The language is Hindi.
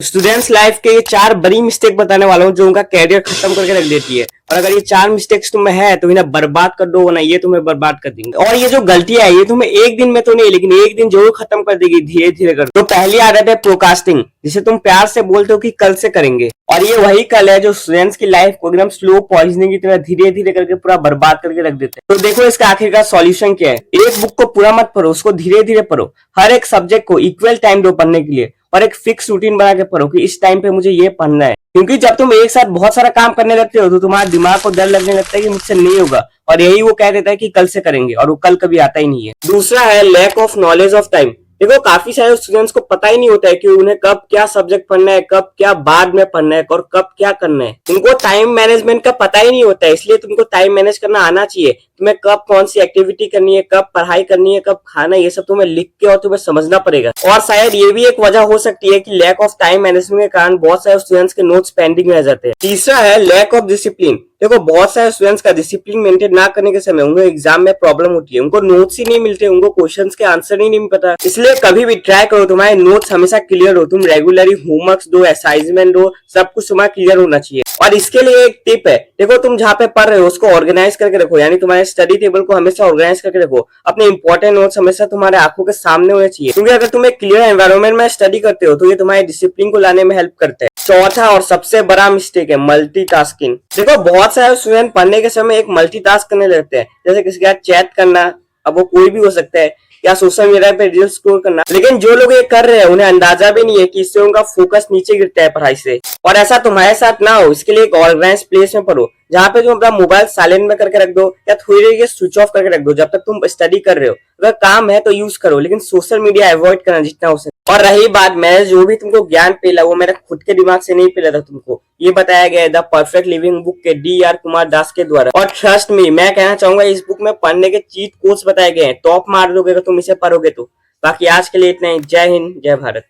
स्टूडेंट्स लाइफ के ये 4 बड़ी मिस्टेक बताने वाला हूँ जो उनका कैरियर खत्म करके रख देती है। और अगर ये 4 मिस्टेक्स तुम्हें है तो इन्हें बर्बाद कर दो, वरना ये तुम्हें बर्बाद कर देंगे। और ये जो गलतियां है ये तुम्हें एक दिन में तो नहीं, लेकिन एक दिन जरूर खत्म कर देगी, धीरे धीरे कर। तो पहली आदत है प्रोकास्टिंग, जिसे तुम प्यार से बोलते हो कि कल से करेंगे। और ये वही कल है जो स्टूडेंट्स की लाइफ को एकदम स्लो पॉइजनिंग की तरह धीरे धीरे करके पूरा बर्बाद करके रख देते हैं। तो देखो इसका आखिरकार सॉल्यूशन क्या है। एक बुक को पूरा मत पढ़ो, उसको धीरे धीरे पढ़ो। हर एक सब्जेक्ट को इक्वल टाइम दो पढ़ने के लिए, और एक फिक्स रूटीन बना के पढ़ो कि इस टाइम पे मुझे ये पढ़ना है। क्योंकि जब तुम एक साथ बहुत सारा काम करने लगते हो तो तुम्हारे दिमाग को डर लगने लगता है कि मुझसे नहीं होगा, और यही वो कह देता है कि कल से करेंगे, और वो कल कभी आता ही नहीं है। दूसरा है lack of knowledge of time. देखो काफी सारे स्टूडेंट्स को पता ही नहीं होता है कि उन्हें कब क्या सब्जेक्ट पढ़ना है, कब क्या बाद में पढ़ना है, और कब क्या करना है। उनको टाइम मैनेजमेंट का पता ही नहीं होता है, इसलिए तुमको टाइम मैनेज करना आना चाहिए। तुम्हें कब कौन सी एक्टिविटी करनी है, कब पढ़ाई करनी है, कब खाना, ये सब तुम्हें लिख के और तुम्हें समझना पड़ेगा। और शायद ये भी एक वजह हो सकती है कि लैक ऑफ टाइम मैनेजमेंट के कारण बहुत सारे स्टूडेंट्स के नोट्स पेंडिंग रह जाते हैं। तीसरा है लैक ऑफ डिसिप्लिन। देखो बहुत सारे स्टूडेंट्स का डिसिप्लिन मेंटेन ना करने के समय उन्हें एग्जाम में प्रॉब्लम होती है। उनको नोट्स ही नहीं मिलते, उनको क्वेश्चंस के आंसर ही नहीं पता। इसलिए कभी भी ट्राई करो तुम्हारे नोट्स हमेशा क्लियर हो, तुम रेगुलरली होमवर्क दो, असाइनमेंट दो, सब कुछ तुम्हारा क्लियर होना चाहिए। और इसके लिए एक टिप है, देखो तुम जहाँ पे पढ़ रहे हो उसको ऑर्गेनाइज करके रखो, यानी तुम्हारे स्टडी टेबल को हमेशा ऑर्गेनाइज करके रखो। अपने इंपॉर्टेंट नोट्स हमेशा तुम्हारे आंखों के सामने होने चाहिए, क्योंकि अगर तुम एक क्लियर एनवायरनमेंट में स्टडी करते हो तो ये तुम्हारे डिसिप्लिन को लाने में हेल्प करता है। चौथा और सबसे बड़ा मिस्टेक है मल्टीटास्किंग। देखो बहुत सारे स्टूडेंट पढ़ने के समय एक मल्टीटास्क करने लगते हैं, जैसे किसी के साथ चैट करना, अब वो कोई भी हो सकता है, या सोशल मीडिया पे रील्स स्क्रॉल करना। लेकिन जो लोग ये कर रहे हैं उन्हें अंदाजा भी नहीं है कि इससे उनका फोकस नीचे गिरता है पढ़ाई से। और ऐसा तुम्हारे साथ ना हो, इसके लिए एक ऑर्गेनाइज प्लेस में पढ़ो, जहाँ पे तुम अपना मोबाइल साइलेंट में करके रख दो, या थोड़ी देर के स्विच ऑफ करके रख दो जब तक तुम स्टडी कर रहे हो। अगर काम है तो यूज करो, लेकिन सोशल मीडिया अवॉइड करना जितना हो सके। और रही बात, मैंने जो भी तुमको ज्ञान पेला वो मेरे खुद के दिमाग से नहीं पेला था, तुमको ये बताया गया है द परफेक्ट लिविंग बुक के DR कुमार दास के द्वारा। और ट्रस्ट मी, मैं कहना चाहूंगा इस बुक में पढ़ने के चीट कोड्स बताए गए हैं, टॉप मार दोगे अगर तुम इसे पढ़ोगे तो। बाकी आज के लिए इतना ही। जय हिंद, जय भारत।